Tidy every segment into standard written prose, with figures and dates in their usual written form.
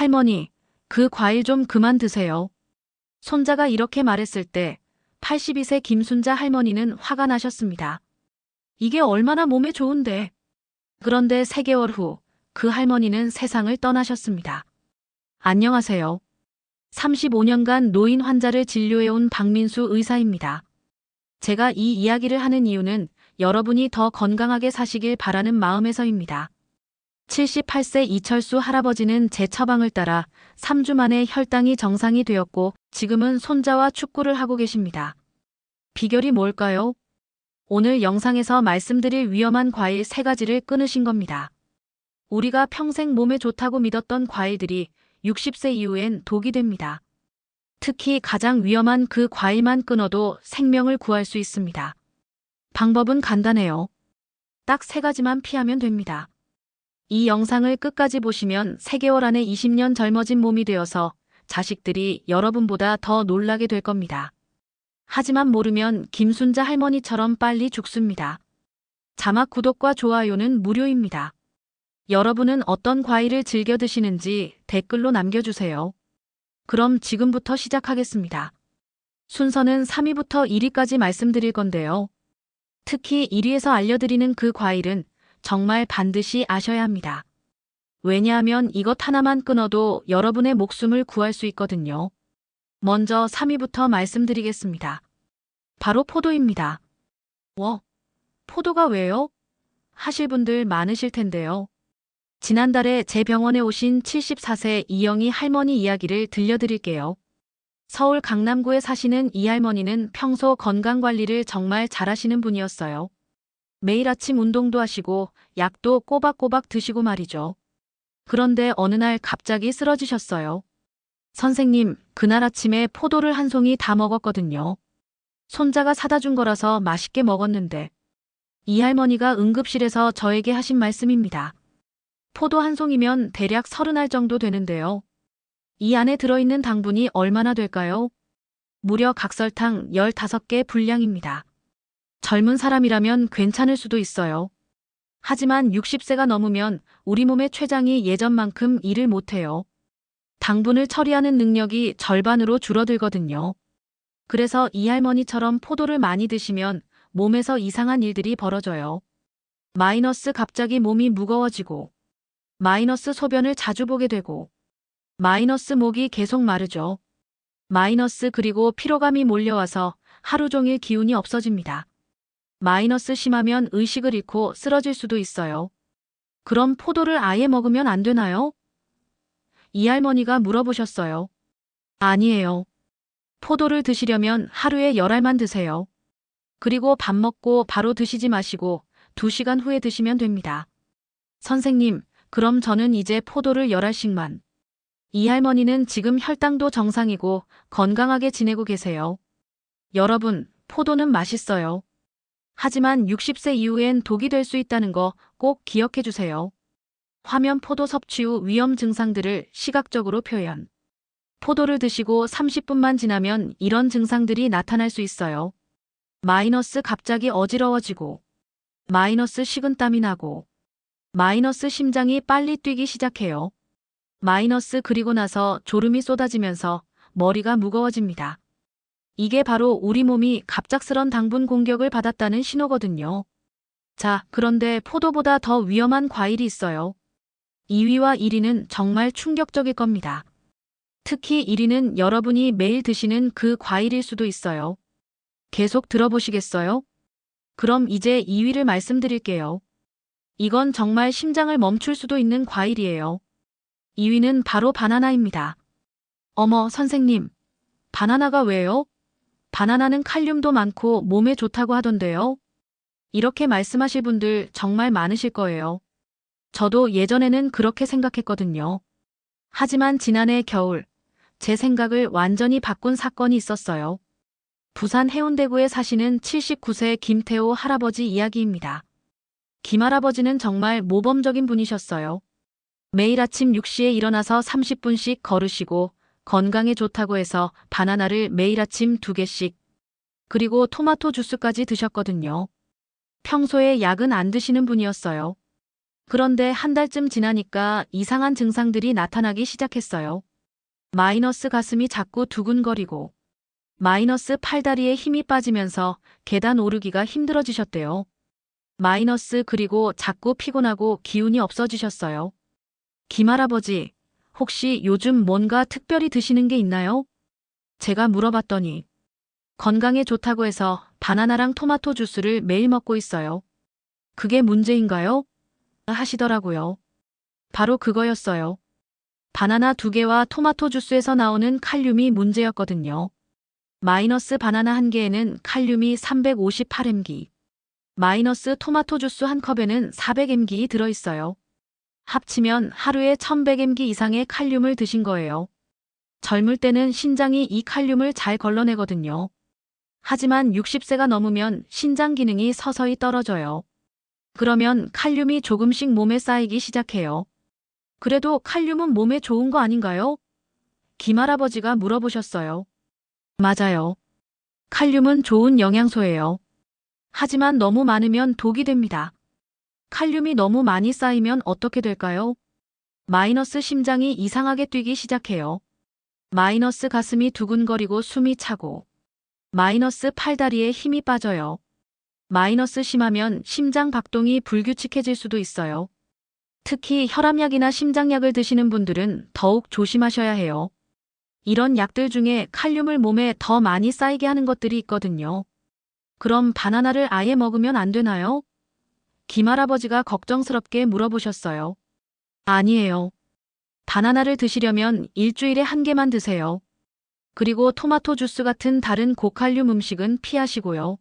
할머니, 그 과일 좀 그만 드세요. 손자가 이렇게 말했을 때 82세 김순자 할머니는 화가 나셨습니다. 이게 얼마나 몸에 좋은데. 그런데 3개월 후 그 할머니는 세상을 떠나셨습니다. 안녕하세요. 35년간 노인 환자를 진료해온 박민수 의사입니다. 제가 이 이야기를 하는 이유는 여러분이 더 건강하게 사시길 바라는 마음에서입니다. 78세 이철수 할아버지는 제 처방을 따라 3주 만에 혈당이 정상이 되었고 지금은 손자와 축구를 하고 계십니다. 비결이 뭘까요? 오늘 영상에서 말씀드릴 위험한 과일 3가지를 끊으신 겁니다. 우리가 평생 몸에 좋다고 믿었던 과일들이 60세 이후엔 독이 됩니다. 특히 가장 위험한 그 과일만 끊어도 생명을 구할 수 있습니다. 방법은 간단해요. 딱 3가지만 피하면 됩니다. 이 영상을 끝까지 보시면 3개월 안에 20년 젊어진 몸이 되어서 자식들이 여러분보다 더 놀라게 될 겁니다. 하지만 모르면 김순자 할머니처럼 빨리 죽습니다. 자막 구독과 좋아요는 무료입니다. 여러분은 어떤 과일을 즐겨 드시는지 댓글로 남겨주세요. 그럼 지금부터 시작하겠습니다. 순서는 3위부터 1위까지 말씀드릴 건데요. 특히 1위에서 알려드리는 그 과일은 정말 반드시 아셔야 합니다. 왜냐하면 이것 하나만 끊어도 여러분의 목숨을 구할 수 있거든요. 먼저 3위부터 말씀드리겠습니다. 바로 포도입니다. 포도가 왜요? 하실 분들 많으실 텐데요. 지난달에 제 병원에 오신 74세 이영희 할머니 이야기를 들려드릴게요. 서울 강남구에 사시는 이 할머니는 평소 건강관리를 정말 잘하시는 분이었어요. 매일 아침 운동도 하시고 약도 꼬박꼬박 드시고 말이죠. 그런데 어느 날 갑자기 쓰러지셨어요. 선생님, 그날 아침에 포도를 한 송이 다 먹었거든요. 손자가 사다 준 거라서 맛있게 먹었는데. 이 할머니가 응급실에서 저에게 하신 말씀입니다. 포도 한 송이면 대략 30알 정도 되는데요. 이 안에 들어있는 당분이 얼마나 될까요? 무려 각설탕 15개 분량입니다. 젊은 사람이라면 괜찮을 수도 있어요. 하지만 60세가 넘으면 우리 몸의 췌장이 예전만큼 일을 못해요. 당분을 처리하는 능력이 절반으로 줄어들거든요. 그래서 이 할머니처럼 포도를 많이 드시면 몸에서 이상한 일들이 벌어져요. 마이너스 갑자기 몸이 무거워지고, 마이너스 소변을 자주 보게 되고, 마이너스 목이 계속 마르죠. 마이너스 그리고 피로감이 몰려와서 하루 종일 기운이 없어집니다. 마이너스 심하면 의식을 잃고 쓰러질 수도 있어요. 그럼 포도를 아예 먹으면 안 되나요? 이 할머니가 물어보셨어요. 아니에요. 포도를 드시려면 하루에 10알만 드세요. 그리고 밥 먹고 바로 드시지 마시고 2시간 후에 드시면 됩니다. 선생님, 그럼 저는 이제 포도를 10알씩만. 이 할머니는 지금 혈당도 정상이고 건강하게 지내고 계세요. 여러분, 포도는 맛있어요. 하지만 60세 이후엔 독이 될 수 있다는 거 꼭 기억해 주세요. 화면 포도 섭취 후 위험 증상들을 시각적으로 표현. 포도를 드시고 30분만 지나면 이런 증상들이 나타날 수 있어요. 마이너스 갑자기 어지러워지고, 마이너스 식은땀이 나고, 마이너스 심장이 빨리 뛰기 시작해요. 마이너스 그리고 나서 졸음이 쏟아지면서 머리가 무거워집니다. 이게 바로 우리 몸이 갑작스런 당분 공격을 받았다는 신호거든요. 자, 그런데 포도보다 더 위험한 과일이 있어요. 2위와 1위는 정말 충격적일 겁니다. 특히 1위는 여러분이 매일 드시는 그 과일일 수도 있어요. 계속 들어보시겠어요? 그럼 이제 2위를 말씀드릴게요. 이건 정말 심장을 멈출 수도 있는 과일이에요. 2위는 바로 바나나입니다. 어머, 선생님. 바나나가 왜요? 바나나는 칼륨도 많고 몸에 좋다고 하던데요. 이렇게 말씀하실 분들 정말 많으실 거예요. 저도 예전에는 그렇게 생각했거든요. 하지만 지난해 겨울, 제 생각을 완전히 바꾼 사건이 있었어요. 부산 해운대구에 사시는 79세 김태호 할아버지 이야기입니다. 김 할아버지는 정말 모범적인 분이셨어요. 매일 아침 6시에 일어나서 30분씩 걸으시고 건강에 좋다고 해서 바나나를 매일 아침 2개씩, 그리고 토마토 주스까지 드셨거든요. 평소에 약은 안 드시는 분이었어요. 그런데 한 달쯤 지나니까 이상한 증상들이 나타나기 시작했어요. 마이너스 가슴이 자꾸 두근거리고, 마이너스 팔다리에 힘이 빠지면서 계단 오르기가 힘들어지셨대요. 마이너스 그리고 자꾸 피곤하고 기운이 없어지셨어요. 김할아버지, 혹시 요즘 뭔가 특별히 드시는 게 있나요? 제가 물어봤더니 건강에 좋다고 해서 바나나랑 토마토 주스를 매일 먹고 있어요. 그게 문제인가요? 하시더라고요. 바로 그거였어요. 바나나 2개와 토마토 주스에서 나오는 칼륨이 문제였거든요. 마이너스 바나나 1개에는 칼륨이 358mg, 마이너스 토마토 주스 1컵에는 400mg 들어있어요. 합치면 하루에 1100mg 이상의 칼륨을 드신 거예요. 젊을 때는 신장이 이 칼륨을 잘 걸러내거든요. 하지만 60세가 넘으면 신장 기능이 서서히 떨어져요. 그러면 칼륨이 조금씩 몸에 쌓이기 시작해요. 그래도 칼륨은 몸에 좋은 거 아닌가요? 김할아버지가 물어보셨어요. 맞아요. 칼륨은 좋은 영양소예요. 하지만 너무 많으면 독이 됩니다. 칼륨이 너무 많이 쌓이면 어떻게 될까요? 마이너스 심장이 이상하게 뛰기 시작해요. 마이너스 가슴이 두근거리고 숨이 차고, 마이너스 팔다리에 힘이 빠져요. 마이너스 심하면 심장 박동이 불규칙해질 수도 있어요. 특히 혈압약이나 심장약을 드시는 분들은 더욱 조심하셔야 해요. 이런 약들 중에 칼륨을 몸에 더 많이 쌓이게 하는 것들이 있거든요. 그럼 바나나를 아예 먹으면 안 되나요? 김할아버지가 걱정스럽게 물어보셨어요. 아니에요. 바나나를 드시려면 일주일에 1개만 드세요. 그리고 토마토 주스 같은 다른 고칼륨 음식은 피하시고요.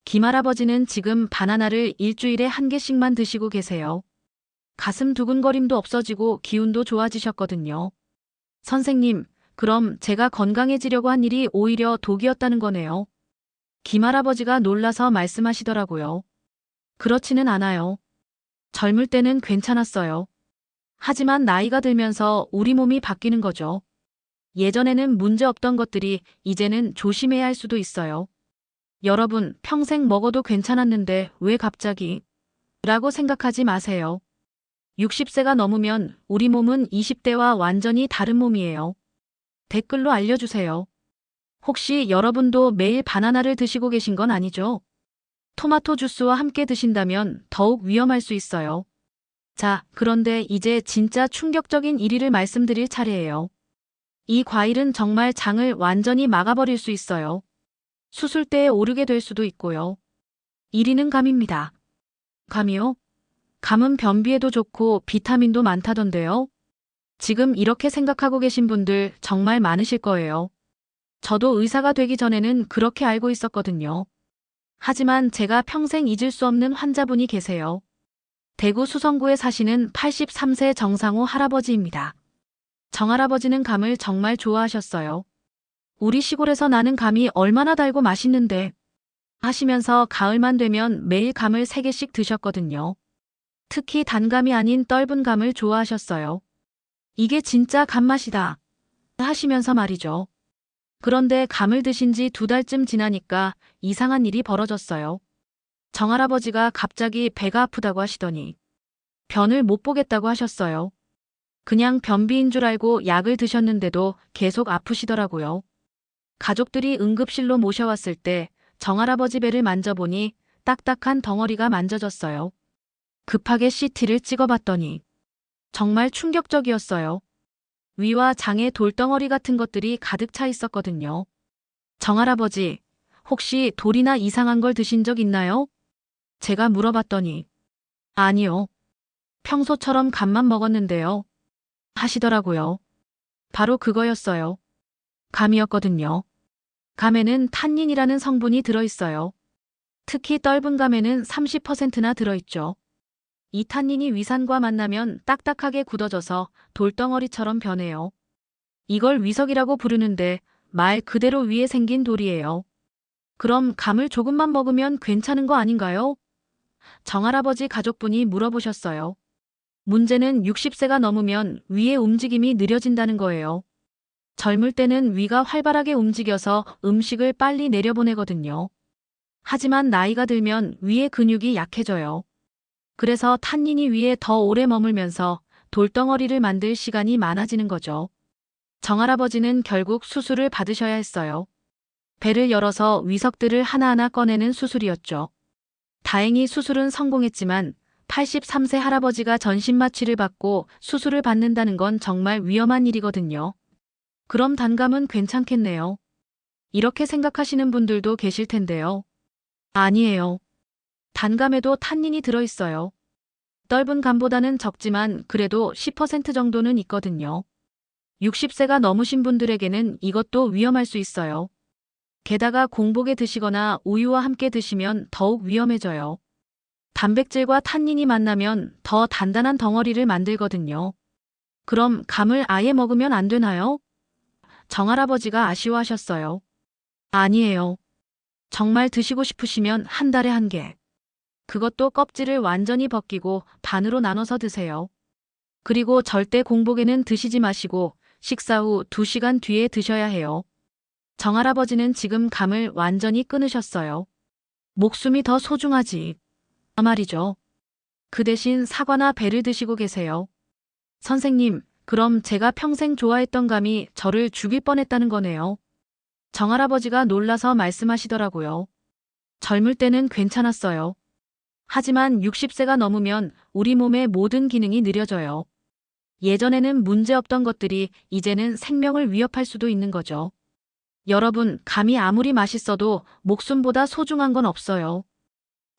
김할아버지는 지금 바나나를 일주일에 1개씩만 드시고 계세요. 가슴 두근거림도 없어지고 기운도 좋아지셨거든요. 선생님, 그럼 제가 건강해지려고 한 일이 오히려 독이었다는 거네요. 김할아버지가 놀라서 말씀하시더라고요. 그렇지는 않아요. 젊을 때는 괜찮았어요. 하지만 나이가 들면서 우리 몸이 바뀌는 거죠. 예전에는 문제 없던 것들이 이제는 조심해야 할 수도 있어요. 여러분, 평생 먹어도 괜찮았는데 왜 갑자기? 라고 생각하지 마세요. 60세가 넘으면 우리 몸은 20대와 완전히 다른 몸이에요. 댓글로 알려주세요. 혹시 여러분도 매일 바나나를 드시고 계신 건 아니죠? 토마토 주스와 함께 드신다면 더욱 위험할 수 있어요. 자, 그런데 이제 진짜 충격적인 1위를 말씀드릴 차례예요. 이 과일은 정말 장을 완전히 막아버릴 수 있어요. 수술대에 오르게 될 수도 있고요. 1위는 감입니다. 감이요? 감은 변비에도 좋고 비타민도 많다던데요. 지금 이렇게 생각하고 계신 분들 정말 많으실 거예요. 저도 의사가 되기 전에는 그렇게 알고 있었거든요. 하지만 제가 평생 잊을 수 없는 환자분이 계세요. 대구 수성구에 사시는 83세 정상호 할아버지입니다. 정할아버지는 감을 정말 좋아하셨어요. 우리 시골에서 나는 감이 얼마나 달고 맛있는데 하시면서 가을만 되면 매일 감을 3개씩 드셨거든요. 특히 단감이 아닌 떫은 감을 좋아하셨어요. 이게 진짜 감맛이다 하시면서 말이죠. 그런데 감을 드신 지 2달쯤 지나니까 이상한 일이 벌어졌어요. 정할아버지가 갑자기 배가 아프다고 하시더니 변을 못 보겠다고 하셨어요. 그냥 변비인 줄 알고 약을 드셨는데도 계속 아프시더라고요. 가족들이 응급실로 모셔왔을 때 정할아버지 배를 만져보니 딱딱한 덩어리가 만져졌어요. 급하게 CT를 찍어봤더니 정말 충격적이었어요. 위와 장에 돌덩어리 같은 것들이 가득 차 있었거든요. 정할아버지, 혹시 돌이나 이상한 걸 드신 적 있나요? 제가 물어봤더니 아니요. 평소처럼 감만 먹었는데요. 하시더라고요. 바로 그거였어요. 감이었거든요. 감에는 탄닌이라는 성분이 들어있어요. 특히 떫은 감에는 30%나 들어있죠. 이 탄닌이 위산과 만나면 딱딱하게 굳어져서 돌덩어리처럼 변해요. 이걸 위석이라고 부르는데 말 그대로 위에 생긴 돌이에요. 그럼 감을 조금만 먹으면 괜찮은 거 아닌가요? 정할아버지 가족분이 물어보셨어요. 문제는 60세가 넘으면 위의 움직임이 느려진다는 거예요. 젊을 때는 위가 활발하게 움직여서 음식을 빨리 내려보내거든요. 하지만 나이가 들면 위의 근육이 약해져요. 그래서 탄닌이 위에 더 오래 머물면서 돌덩어리를 만들 시간이 많아지는 거죠. 정할아버지는 결국 수술을 받으셔야 했어요. 배를 열어서 위석들을 하나하나 꺼내는 수술이었죠. 다행히 수술은 성공했지만 83세 할아버지가 전신 마취를 받고 수술을 받는다는 건 정말 위험한 일이거든요. 그럼 단감은 괜찮겠네요. 이렇게 생각하시는 분들도 계실 텐데요. 아니에요. 단감에도 탄닌이 들어있어요. 떫은 감보다는 적지만 그래도 10% 정도는 있거든요. 60세가 넘으신 분들에게는 이것도 위험할 수 있어요. 게다가 공복에 드시거나 우유와 함께 드시면 더욱 위험해져요. 단백질과 탄닌이 만나면 더 단단한 덩어리를 만들거든요. 그럼 감을 아예 먹으면 안 되나요? 정할아버지가 아쉬워하셨어요. 아니에요. 정말 드시고 싶으시면 한 달에 한 개. 그것도 껍질을 완전히 벗기고 반으로 나눠서 드세요. 그리고 절대 공복에는 드시지 마시고 식사 후 2시간 뒤에 드셔야 해요. 정할아버지는 지금 감을 완전히 끊으셨어요. 목숨이 더 소중하지. 말이죠. 그 대신 사과나 배를 드시고 계세요. 선생님, 그럼 제가 평생 좋아했던 감이 저를 죽일 뻔했다는 거네요. 정할아버지가 놀라서 말씀하시더라고요. 젊을 때는 괜찮았어요. 하지만 60세가 넘으면 우리 몸의 모든 기능이 느려져요. 예전에는 문제없던 것들이 이제는 생명을 위협할 수도 있는 거죠. 여러분, 감이 아무리 맛있어도 목숨보다 소중한 건 없어요.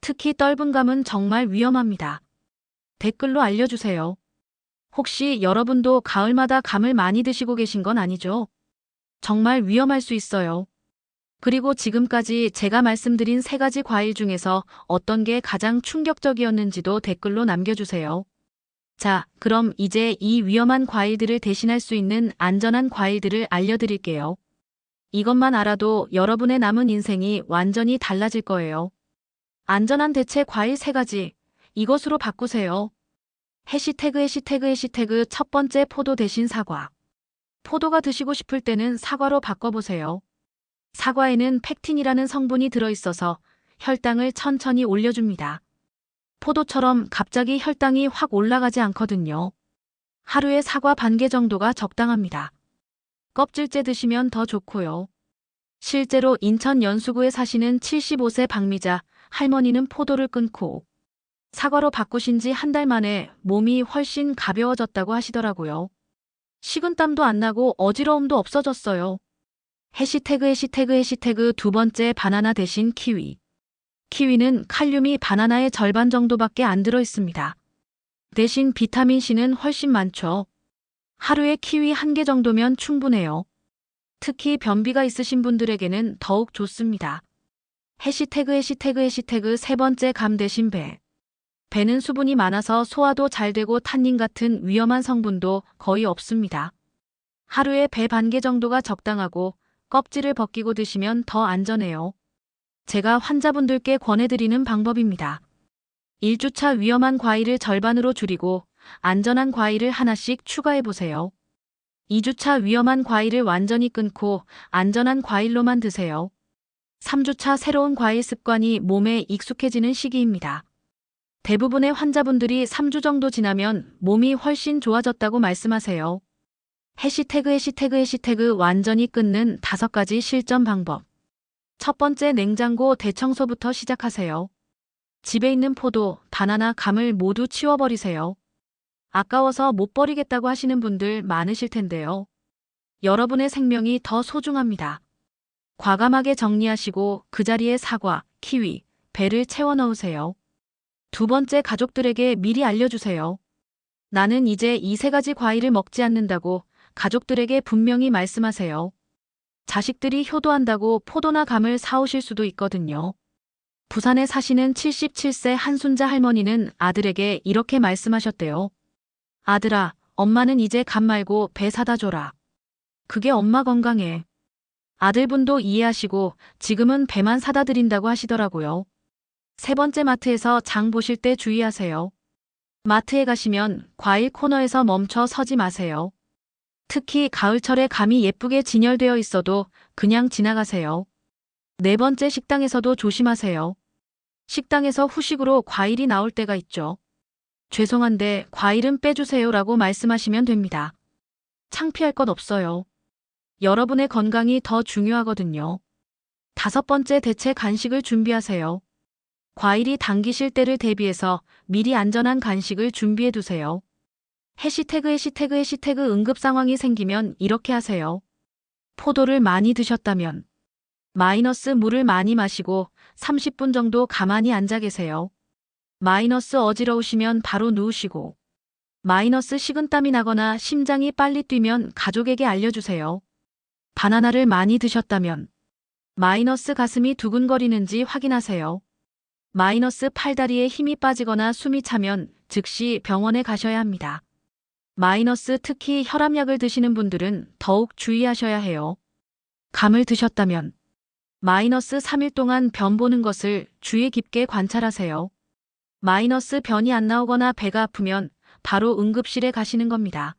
특히 떫은 감은 정말 위험합니다. 댓글로 알려주세요. 혹시 여러분도 가을마다 감을 많이 드시고 계신 건 아니죠? 정말 위험할 수 있어요. 그리고 지금까지 제가 말씀드린 3가지 과일 중에서 어떤 게 가장 충격적이었는지도 댓글로 남겨주세요. 자, 그럼 이제 이 위험한 과일들을 대신할 수 있는 안전한 과일들을 알려드릴게요. 이것만 알아도 여러분의 남은 인생이 완전히 달라질 거예요. 안전한 대체 과일 3가지. 이것으로 바꾸세요. 해시태그 첫 번째 포도 대신 사과. 포도가 드시고 싶을 때는 사과로 바꿔보세요. 사과에는 펙틴이라는 성분이 들어있어서 혈당을 천천히 올려줍니다. 포도처럼 갑자기 혈당이 확 올라가지 않거든요. 하루에 사과 반 개 정도가 적당합니다. 껍질째 드시면 더 좋고요. 실제로 인천 연수구에 사시는 75세 박미자 할머니는 포도를 끊고 사과로 바꾸신 지 한 달 만에 몸이 훨씬 가벼워졌다고 하시더라고요. 식은땀도 안 나고 어지러움도 없어졌어요. 해시태그 두 번째 바나나 대신 키위. 키위는 칼륨이 바나나의 절반 정도밖에 안 들어 있습니다. 대신 비타민C는 훨씬 많죠. 하루에 키위 1개 정도면 충분해요. 특히 변비가 있으신 분들에게는 더욱 좋습니다. 해시태그 세 번째 감 대신 배. 배는 수분이 많아서 소화도 잘 되고 탄닌 같은 위험한 성분도 거의 없습니다. 하루에 배 반 개 정도가 적당하고 껍질을 벗기고 드시면 더 안전해요. 제가 환자분들께 권해드리는 방법입니다. 1주차 위험한 과일을 절반으로 줄이고 안전한 과일을 하나씩 추가해보세요. 2주차 위험한 과일을 완전히 끊고 안전한 과일로만 드세요. 3주차 새로운 과일 습관이 몸에 익숙해지는 시기입니다. 대부분의 환자분들이 3주 정도 지나면 몸이 훨씬 좋아졌다고 말씀하세요. 해시태그 완전히 끊는 5가지 실전 방법. 첫 번째, 냉장고 대청소부터 시작하세요. 집에 있는 포도, 바나나, 감을 모두 치워버리세요. 아까워서 못 버리겠다고 하시는 분들 많으실 텐데요. 여러분의 생명이 더 소중합니다. 과감하게 정리하시고 그 자리에 사과, 키위, 배를 채워 넣으세요. 두 번째, 가족들에게 미리 알려주세요. 나는 이제 이 3가지 과일을 먹지 않는다고 가족들에게 분명히 말씀하세요. 자식들이 효도한다고 포도나 감을 사오실 수도 있거든요. 부산에 사시는 77세 한순자 할머니는 아들에게 이렇게 말씀하셨대요. 아들아, 엄마는 이제 감 말고 배 사다 줘라. 그게 엄마 건강해. 아들분도 이해하시고 지금은 배만 사다 드린다고 하시더라고요. 3번째, 마트에서 장 보실 때 주의하세요. 마트에 가시면 과일 코너에서 멈춰 서지 마세요. 특히 가을철에 감이 예쁘게 진열되어 있어도 그냥 지나가세요. 4번째, 식당에서도 조심하세요. 식당에서 후식으로 과일이 나올 때가 있죠. 죄송한데 과일은 빼주세요라고 말씀하시면 됩니다. 창피할 것 없어요. 여러분의 건강이 더 중요하거든요. 5번째, 대체 간식을 준비하세요. 과일이 당기실 때를 대비해서 미리 안전한 간식을 준비해 두세요. 해시태그 응급 상황이 생기면 이렇게 하세요. 포도를 많이 드셨다면 마이너스 물을 많이 마시고 30분 정도 가만히 앉아 계세요. 마이너스 어지러우시면 바로 누우시고 마이너스 식은땀이 나거나 심장이 빨리 뛰면 가족에게 알려주세요. 바나나를 많이 드셨다면 마이너스 가슴이 두근거리는지 확인하세요. 마이너스 팔다리에 힘이 빠지거나 숨이 차면 즉시 병원에 가셔야 합니다. 마이너스 특히 혈압약을 드시는 분들은 더욱 주의하셔야 해요. 감을 드셨다면 마이너스 3일 동안 변 보는 것을 주의 깊게 관찰하세요. 마이너스 변이 안 나오거나 배가 아프면 바로 응급실에 가시는 겁니다.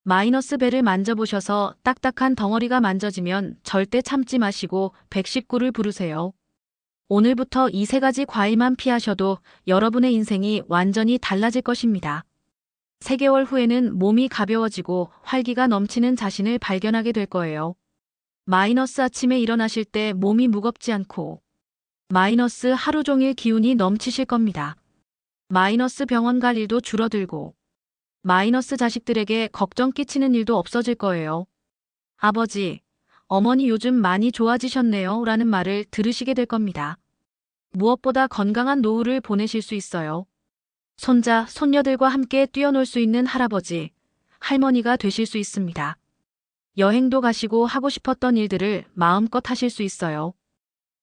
마이너스 배를 만져보셔서 딱딱한 덩어리가 만져지면 절대 참지 마시고 119를 부르세요. 오늘부터 이 3가지 과일만 피하셔도 여러분의 인생이 완전히 달라질 것입니다. 3개월 후에는 몸이 가벼워지고 활기가 넘치는 자신을 발견하게 될 거예요. 마이너스 아침에 일어나실 때 몸이 무겁지 않고 마이너스 하루 종일 기운이 넘치실 겁니다. 마이너스 병원 갈 일도 줄어들고 마이너스 자식들에게 걱정 끼치는 일도 없어질 거예요. 아버지, 어머니 요즘 많이 좋아지셨네요 라는 말을 들으시게 될 겁니다. 무엇보다 건강한 노후를 보내실 수 있어요. 손자, 손녀들과 함께 뛰어놀 수 있는 할아버지, 할머니가 되실 수 있습니다. 여행도 가시고 하고 싶었던 일들을 마음껏 하실 수 있어요.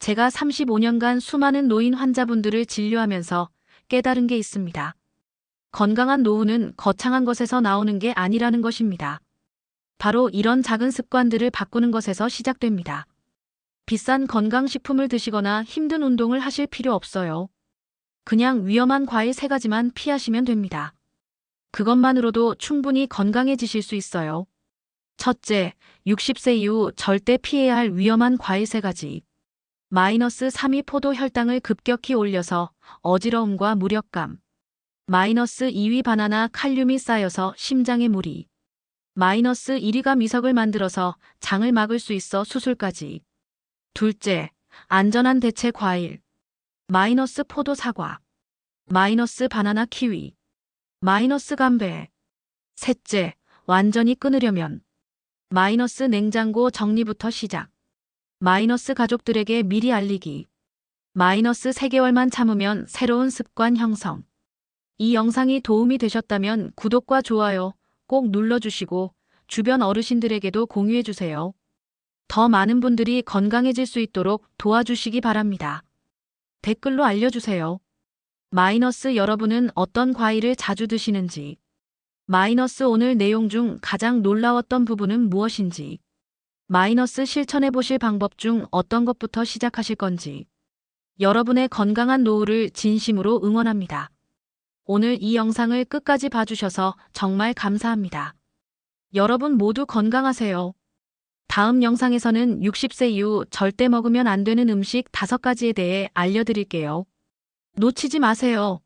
제가 35년간 수많은 노인 환자분들을 진료하면서 깨달은 게 있습니다. 건강한 노후는 거창한 것에서 나오는 게 아니라는 것입니다. 바로 이런 작은 습관들을 바꾸는 것에서 시작됩니다. 비싼 건강식품을 드시거나 힘든 운동을 하실 필요 없어요. 그냥 위험한 과일 3가지만 피하시면 됩니다. 그것만으로도 충분히 건강해지실 수 있어요. 첫째, 60세 이후 절대 피해야 할 위험한 과일 3가지. 마이너스 3위 포도 혈당을 급격히 올려서 어지러움과 무력감. 마이너스 2위 바나나 칼륨이 쌓여서 심장에 무리. 마이너스 1위가 미석을 만들어서 장을 막을 수 있어 수술까지. 둘째, 안전한 대체 과일. 마이너스 포도 사과. 마이너스 바나나 키위. 마이너스 감배. 셋째, 완전히 끊으려면 마이너스 냉장고 정리부터 시작. 마이너스 가족들에게 미리 알리기. 마이너스 3개월만 참으면 새로운 습관 형성. 이 영상이 도움이 되셨다면 구독과 좋아요 꼭 눌러주시고 주변 어르신들에게도 공유해주세요. 더 많은 분들이 건강해질 수 있도록 도와주시기 바랍니다. 댓글로 알려주세요. 마이너스 여러분은 어떤 과일을 자주 드시는지, 마이너스 오늘 내용 중 가장 놀라웠던 부분은 무엇인지, 마이너스 실천해 보실 방법 중 어떤 것부터 시작하실 건지, 여러분의 건강한 노후를 진심으로 응원합니다. 오늘 이 영상을 끝까지 봐주셔서 정말 감사합니다. 여러분 모두 건강하세요. 다음 영상에서는 60세 이후 절대 먹으면 안 되는 음식 5가지에 대해 알려드릴게요. 놓치지 마세요.